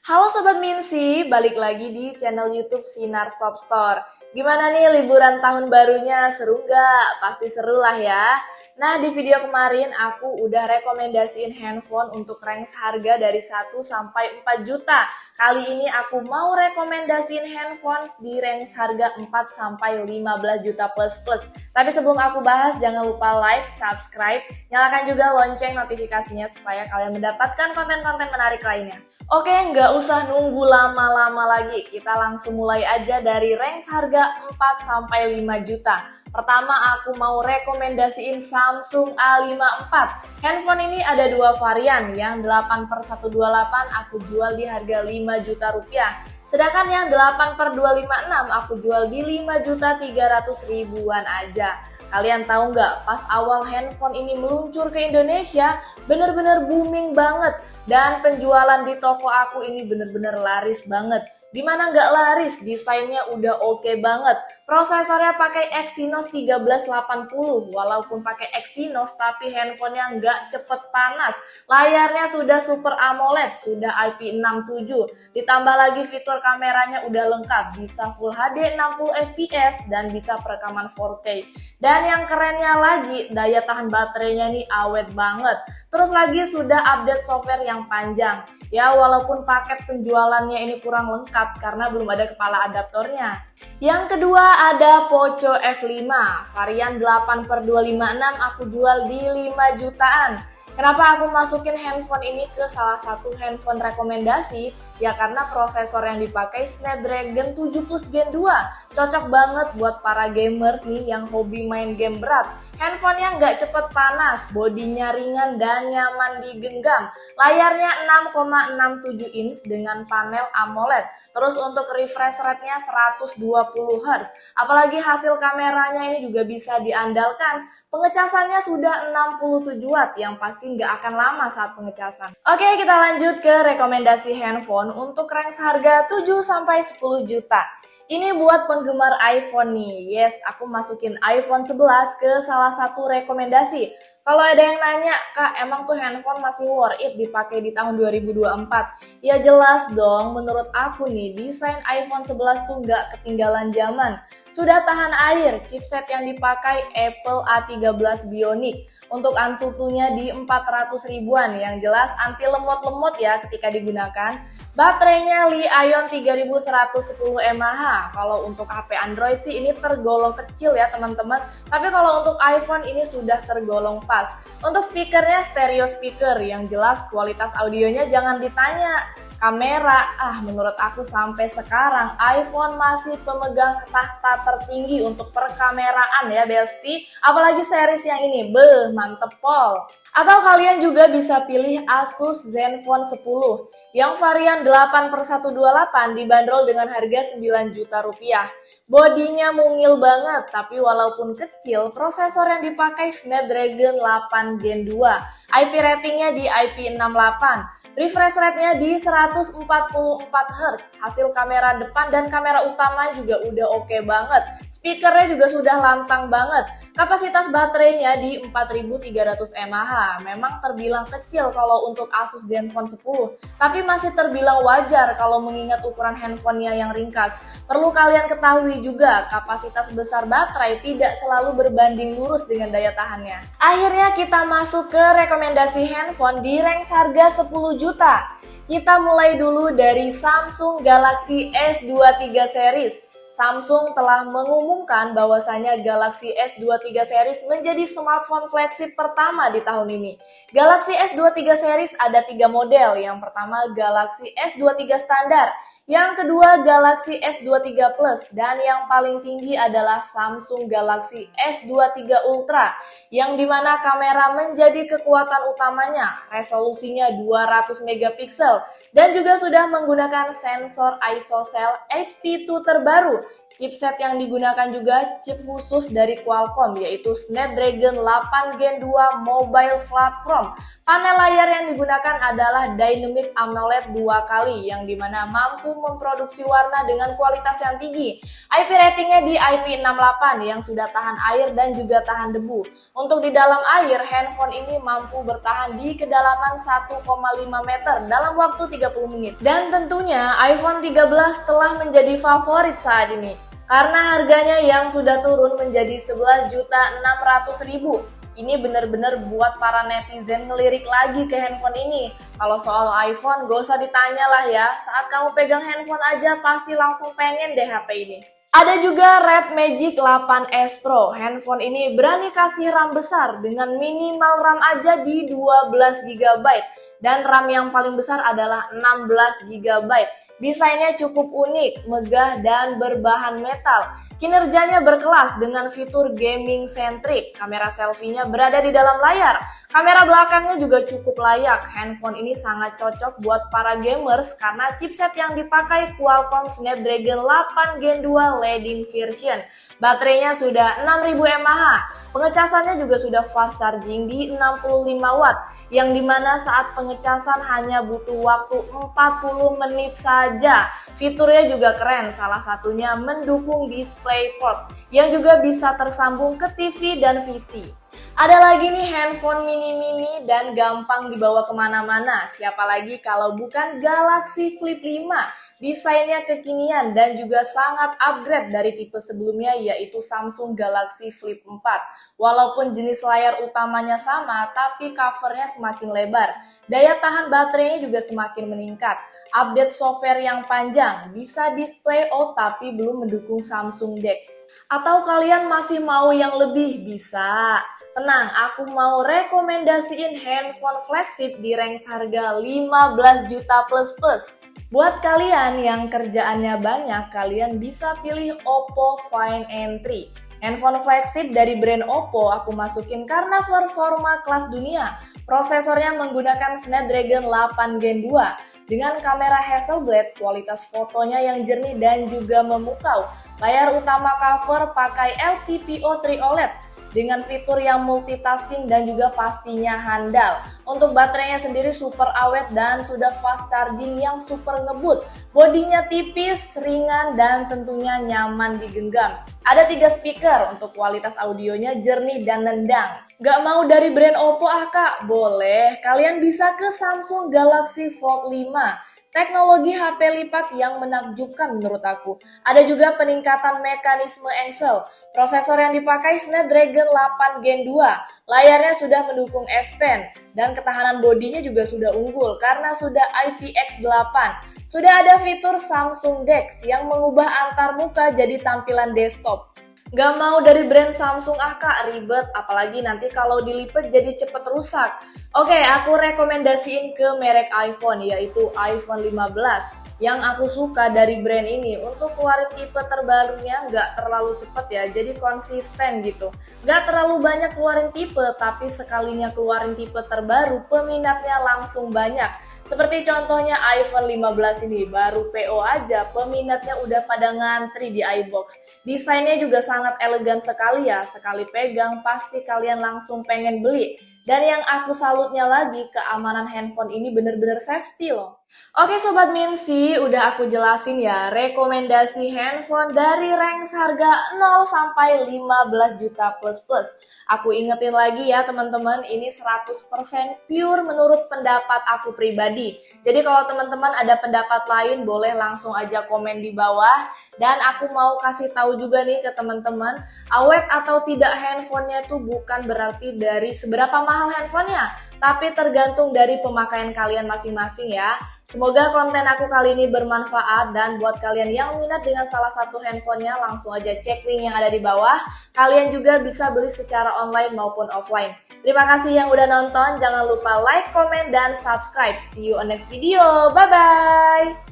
Halo Sobat Minsi, balik lagi di channel YouTube Sinar Shop Store. Gimana nih liburan tahun barunya? Seru nggak? Pasti seru lah ya. Nah, di video kemarin aku udah rekomendasiin handphone untuk range harga dari 1 sampai 4 juta. Kali ini aku mau rekomendasiin handphone di range harga 4 sampai 15 juta plus. Tapi sebelum aku bahas, jangan lupa like, subscribe, nyalakan juga lonceng notifikasinya supaya kalian mendapatkan konten-konten menarik lainnya. Oke, nggak usah nunggu lama-lama lagi. Kita langsung mulai aja dari range harga 4 sampai 5 juta. Pertama aku mau rekomendasiin Samsung A54. Handphone ini ada dua varian, yang 8/128 aku jual di harga 5 juta rupiah. Sedangkan yang 8/256 aku jual di 5 juta 300 ribuan aja. Kalian tahu nggak, pas awal handphone ini meluncur ke Indonesia, bener-bener booming banget. Dan penjualan di toko aku ini bener-bener laris banget. Dimana nggak laris, desainnya udah oke banget. Prosesornya pakai Exynos 1380, walaupun pakai Exynos tapi handphonenya nggak cepet panas. Layarnya sudah Super AMOLED, sudah IP67. Ditambah lagi fitur kameranya udah lengkap, bisa Full HD 60 fps dan bisa perekaman 4K. Dan yang kerennya lagi, daya tahan baterainya nih awet banget. Terus lagi sudah update software yang panjang. Ya, walaupun paket penjualannya ini kurang lengkap karena belum ada kepala adaptornya. Yang kedua ada Poco F5, varian 8/256 aku jual di 5 jutaan. Kenapa aku masukin handphone ini ke salah satu handphone rekomendasi? Ya karena prosesor yang dipakai Snapdragon 7 Plus Gen 2. Cocok banget buat para gamers nih yang hobi main game berat. Handphonenya nggak cepet panas, bodinya ringan dan nyaman digenggam. Layarnya 6,67 inch dengan panel AMOLED. Terus untuk refresh rate-nya 120 Hz. Apalagi hasil kameranya ini juga bisa diandalkan. Pengecasannya sudah 67 watt yang pasti nggak akan lama saat pengecasan. Oke, kita lanjut ke rekomendasi handphone untuk range harga 7 sampai 10 juta. Ini buat penggemar iPhone nih. Yes, aku masukin iPhone 11 ke salah satu rekomendasi. Kalau ada yang nanya, Kak, emang tuh handphone masih worth it dipakai di tahun 2024? Ya jelas dong, menurut aku nih, desain iPhone 11 tuh nggak ketinggalan zaman. Sudah tahan air, chipset yang dipakai Apple A13 Bionic. Untuk Antutunya di 400 ribuan, yang jelas anti lemot-lemot ya ketika digunakan. Baterainya Li-ion 3110 mAh. Kalau untuk HP Android sih ini tergolong kecil ya teman-teman. Tapi kalau untuk iPhone ini sudah tergolong pas. Untuk speakernya stereo speaker, yang jelas kualitas audionya jangan ditanya. Kamera, menurut aku sampai sekarang iPhone masih pemegang tahta tertinggi untuk perkameraan ya Besti. Apalagi series yang ini, mantep pol. Atau kalian juga bisa pilih Asus Zenfone 10 yang varian 8/128 dibanderol dengan harga 9 juta rupiah. Bodinya mungil banget, tapi walaupun kecil, prosesor yang dipakai Snapdragon 8 Gen 2. IP ratingnya di IP68. Refresh rate-nya di 144 Hz. Hasil kamera depan dan kamera utama juga udah oke banget. Speakernya juga sudah lantang banget. Kapasitas baterainya di 4300 mAh. Memang terbilang kecil kalau untuk Asus Zenfone 10, tapi masih terbilang wajar kalau mengingat ukuran handphonenya yang ringkas. Perlu kalian ketahui juga, kapasitas besar baterai tidak selalu berbanding lurus dengan daya tahannya. Akhirnya kita masuk ke rekomendasi handphone di range harga 10 juta. Kita mulai dulu dari Samsung Galaxy S23 series. Samsung telah mengumumkan bahwasanya Galaxy S23 series menjadi smartphone flagship pertama di tahun ini. Galaxy S23 series ada 3 model. Yang pertama Galaxy S23 standar, yang kedua Galaxy S23 Plus, dan yang paling tinggi adalah Samsung Galaxy S23 Ultra, yang dimana kamera menjadi kekuatan utamanya, resolusinya 200 megapiksel, dan juga sudah menggunakan sensor ISOCELL HP2 terbaru. Chipset yang digunakan juga chip khusus dari Qualcomm yaitu Snapdragon 8 Gen 2 Mobile Platform. Panel layar yang digunakan adalah Dynamic AMOLED 2 kali yang dimana mampu memproduksi warna dengan kualitas yang tinggi. IP ratingnya di IP68 yang sudah tahan air dan juga tahan debu. Untuk di dalam air, handphone ini mampu bertahan di kedalaman 1,5 meter dalam waktu 30 menit. Dan tentunya iPhone 13 telah menjadi favorit saat ini karena harganya yang sudah turun menjadi 11.600.000. Ini bener-bener buat para netizen ngelirik lagi ke handphone ini. Kalau soal iPhone gak usah ditanya lah ya, saat kamu pegang handphone aja pasti langsung pengen deh HP ini. Ada juga Red Magic 8S Pro. Handphone ini berani kasih RAM besar dengan minimal RAM aja di 12 GB. Dan RAM yang paling besar adalah 16 GB. Desainnya cukup unik, megah, dan berbahan metal. Kinerjanya berkelas dengan fitur gaming centric. Kamera selfie-nya berada di dalam layar. Kamera belakangnya juga cukup layak. Handphone ini sangat cocok buat para gamers karena chipset yang dipakai Qualcomm Snapdragon 8 Gen 2 leading version. Baterainya sudah 6000 mAh. Pengecasannya juga sudah fast charging di 65 watt, yang dimana saat pengecasan hanya butuh waktu 40 menit saja. Fiturnya juga keren, salah satunya mendukung DisplayPort yang juga bisa tersambung ke TV dan VC. Ada lagi nih handphone mini-mini dan gampang dibawa kemana-mana. Siapa lagi kalau bukan Galaxy Flip 5. Desainnya kekinian dan juga sangat upgrade dari tipe sebelumnya yaitu Samsung Galaxy Flip 4. Walaupun jenis layar utamanya sama, tapi covernya semakin lebar. Daya tahan baterainya juga semakin meningkat. Update software yang panjang, bisa display out tapi belum mendukung Samsung DeX. Atau kalian masih mau yang lebih? Bisa. Tenang, aku mau rekomendasiin handphone flagship di range harga 15 juta plus. Buat kalian yang kerjaannya banyak, kalian bisa pilih Oppo Find N3. Handphone flagship dari brand Oppo aku masukin karena performa kelas dunia. Prosesornya menggunakan Snapdragon 8 Gen 2. Dengan kamera Hasselblad, kualitas fotonya yang jernih dan juga memukau. Layar utama cover pakai LTPO3 OLED dengan fitur yang multitasking dan juga pastinya handal. Untuk baterainya sendiri super awet dan sudah fast charging yang super ngebut. Bodinya tipis, ringan, dan tentunya nyaman digenggam. Ada 3 speaker untuk kualitas audionya jernih dan nendang. Gak mau dari brand Oppo kak? Boleh, kalian bisa ke Samsung Galaxy Fold 5. Teknologi HP lipat yang menakjubkan menurut aku. Ada juga peningkatan mekanisme engsel. Prosesor yang dipakai Snapdragon 8 Gen 2. Layarnya sudah mendukung S Pen dan ketahanan bodinya juga sudah unggul karena sudah IPX8. Sudah ada fitur Samsung DeX yang mengubah antar muka jadi tampilan desktop. Gak mau dari brand Samsung kak, ribet, apalagi nanti kalau dilipet jadi cepet rusak. Oke, aku rekomendasiin ke merek iPhone yaitu iPhone 15. Yang aku suka dari brand ini untuk keluarin tipe terbarunya nggak terlalu cepet ya, jadi konsisten gitu. Nggak terlalu banyak keluarin tipe, tapi sekalinya keluarin tipe terbaru peminatnya langsung banyak. Seperti contohnya iPhone 15 ini, baru PO aja peminatnya udah pada ngantri di iBox. Desainnya juga sangat elegan sekali ya, sekali pegang pasti kalian langsung pengen beli. Dan yang aku salutnya lagi, keamanan handphone ini bener-bener safety loh. Oke Sobat Minsi, udah aku jelasin ya rekomendasi handphone dari range harga 0 sampai 15 juta plus. Aku ingetin lagi ya teman-teman, ini 100% pure menurut pendapat aku pribadi. Jadi kalau teman-teman ada pendapat lain boleh langsung aja komen di bawah. Dan aku mau kasih tahu juga nih ke teman-teman, awet atau tidak handphonenya tuh bukan berarti dari seberapa mahal handphonenya, tapi tergantung dari pemakaian kalian masing-masing ya. Semoga konten aku kali ini bermanfaat dan buat kalian yang minat dengan salah satu handphonenya langsung aja cek link yang ada di bawah. Kalian juga bisa beli secara online maupun offline. Terima kasih yang udah nonton, jangan lupa like, comment, dan subscribe. See you on next video, bye-bye!